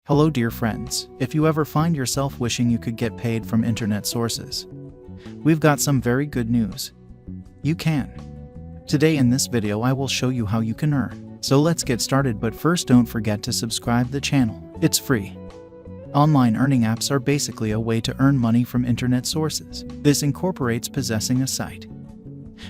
Hello dear friends, if you ever find yourself wishing you could get paid from internet sources, we've got some very good news. You can. Today in this video I will show you how you can earn. So let's get started, but first don't forget to subscribe the channel. It's free. Online earning apps are basically a way to earn money from internet sources. This incorporates possessing a site,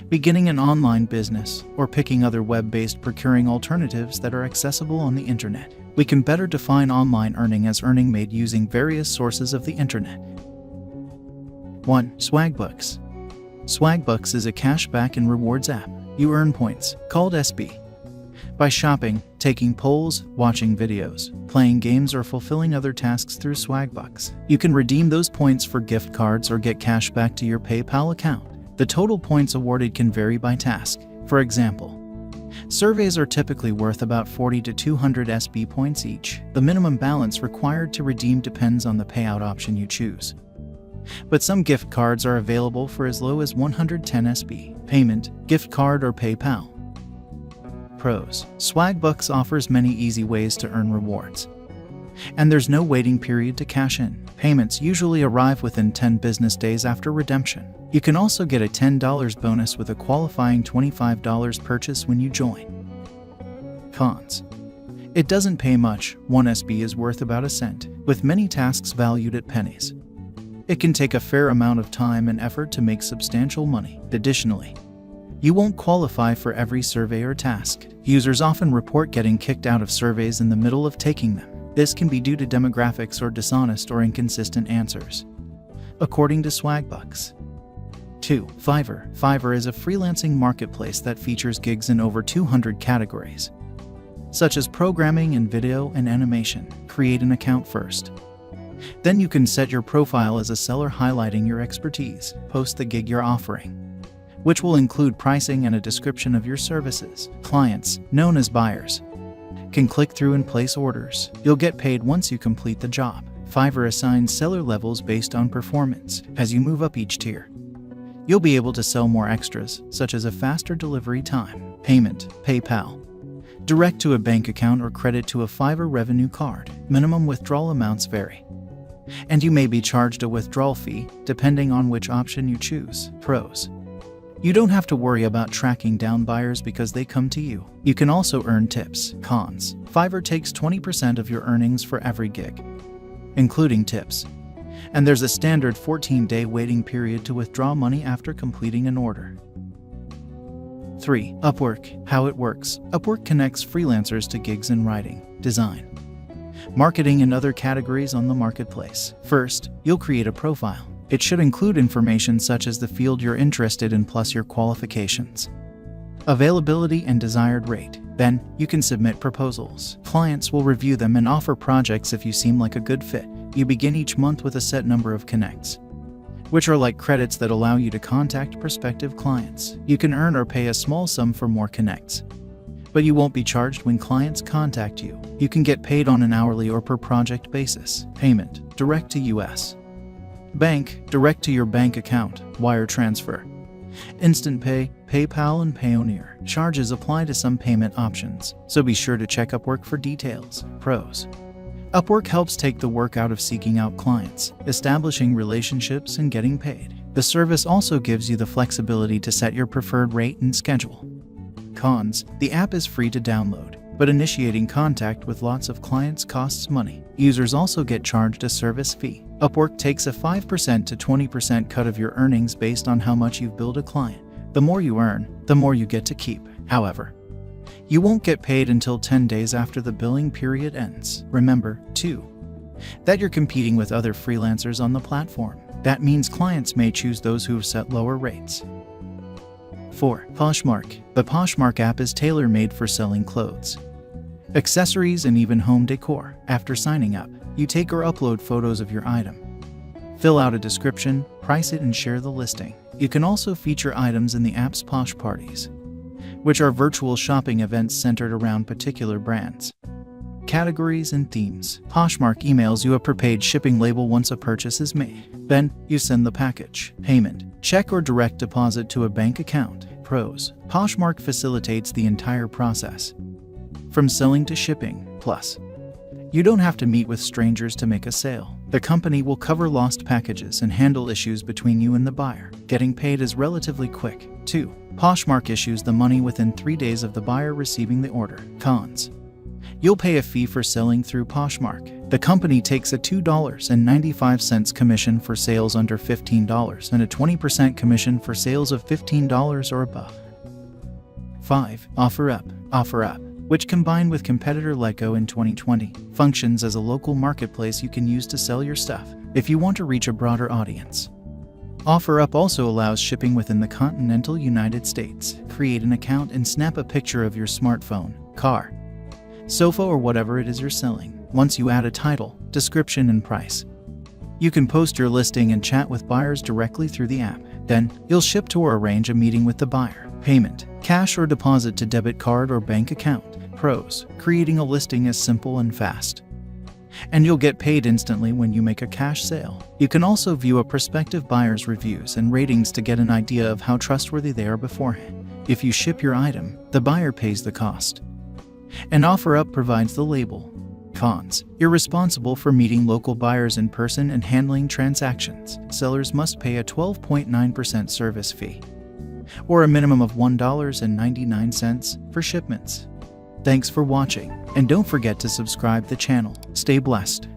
beginning an online business, or picking other web-based procuring alternatives that are accessible on the internet. We can better define online earning as earning made using various sources of the internet. 1. Swagbucks. Swagbucks is a cashback and rewards app. You earn points, called SB, by shopping, taking polls, watching videos, playing games, or fulfilling other tasks through Swagbucks. You can redeem those points for gift cards or get cash back to your PayPal account. The total points awarded can vary by task. For example, surveys are typically worth about 40 to 200 SB points each. The minimum balance required to redeem depends on the payout option you choose, but some gift cards are available for as low as 110 SB. Payment, gift card, or PayPal. Pros. Swagbucks offers many easy ways to earn rewards, and there's no waiting period to cash in. Payments usually arrive within 10 business days after redemption. You can also get a $10 bonus with a qualifying $25 purchase when you join. Cons. It doesn't pay much. 1 SB is worth about a cent, with many tasks valued at pennies. It can take a fair amount of time and effort to make substantial money. Additionally, you won't qualify for every survey or task. Users often report getting kicked out of surveys in the middle of taking them. This can be due to demographics or dishonest or inconsistent answers, according to Swagbucks. 2. Fiverr. Fiverr is a freelancing marketplace that features gigs in over 200 categories, such as programming and video and animation. Create an account first. Then you can set your profile as a seller, highlighting your expertise. Post the gig you're offering, which will include pricing and a description of your services. Clients, known as buyers, can click through and place orders. You'll get paid once you complete the job. Fiverr assigns seller levels based on performance. As you move up each tier, you'll be able to sell more extras, such as a faster delivery time. Payment, PayPal, direct to a bank account, or credit to a Fiverr revenue card. Minimum withdrawal amounts vary, and you may be charged a withdrawal fee, depending on which option you choose. Pros. You don't have to worry about tracking down buyers because they come to you. You can also earn tips. Cons. Fiverr takes 20% of your earnings for every gig, including tips, and there's a standard 14-day waiting period to withdraw money after completing an order. 3. Upwork. How it works. Upwork connects freelancers to gigs in writing, design, marketing, and other categories on the marketplace. First, you'll create a profile. It should include information such as the field you're interested in plus your qualifications, availability, and desired rate. Then, you can submit proposals. Clients will review them and offer projects if you seem like a good fit. You begin each month with a set number of connects, which are like credits that allow you to contact prospective clients. You can earn or pay a small sum for more connects, but you won't be charged when clients contact you. You can get paid on an hourly or per project basis. Payment, direct to US bank, direct to your bank account, wire transfer, instant pay, PayPal, and Payoneer. Charges apply to some payment options, so be sure to check Upwork for details. Pros. Upwork helps take the work out of seeking out clients, establishing relationships, and getting paid. The service also gives you the flexibility to set your preferred rate and schedule. Cons. The app is free to download, but initiating contact with lots of clients costs money. Users also get charged a service fee. Upwork takes a 5% to 20% cut of your earnings based on how much you've billed a client. The more you earn, the more you get to keep. However, you won't get paid until 10 days after the billing period ends. Remember, too, that you're competing with other freelancers on the platform. That means clients may choose those who have set lower rates. 4. Poshmark. The Poshmark app is tailor-made for selling clothes, accessories, and even home decor. After signing up, you take or upload photos of your item, fill out a description, price it, and share the listing. You can also feature items in the app's Posh Parties, which are virtual shopping events centered around particular brands, categories, and themes. Poshmark emails you a prepaid shipping label once a purchase is made. Then, you send the package. Payment, check or direct deposit to a bank account. Pros. Poshmark facilitates the entire process, from selling to shipping. Plus, You don't have to meet with strangers to make a sale. The company will cover lost packages and handle issues between you and the buyer. Getting paid is relatively quick. 2. Poshmark issues the money within 3 days of the buyer receiving the order. Cons. You'll pay a fee for selling through Poshmark. The company takes a $2.95 commission for sales under $15 and a 20% commission for sales of $15 or above. 5. OfferUp. OfferUp, which combined with competitor Lyco in 2020, functions as a local marketplace you can use to sell your stuff if you want to reach a broader audience. OfferUp also allows shipping within the continental United States. Create an account and snap a picture of your smartphone, car, sofa, or whatever it is you're selling. Once you add a title, description, and price, you can post your listing and chat with buyers directly through the app. Then, you'll ship to or arrange a meeting with the buyer. Payment: cash or deposit to debit card or bank account. Pros: creating a listing is simple and fast, and you'll get paid instantly when you make a cash sale. You can also view a prospective buyer's reviews and ratings to get an idea of how trustworthy they are beforehand. If you ship your item, the buyer pays the cost, and OfferUp provides the label. Cons: you're responsible for meeting local buyers in person and handling transactions. Sellers must pay a 12.9% service fee, or a minimum of $1.99 for shipments. Thanks for watching, and don't forget to subscribe the channel. Stay blessed.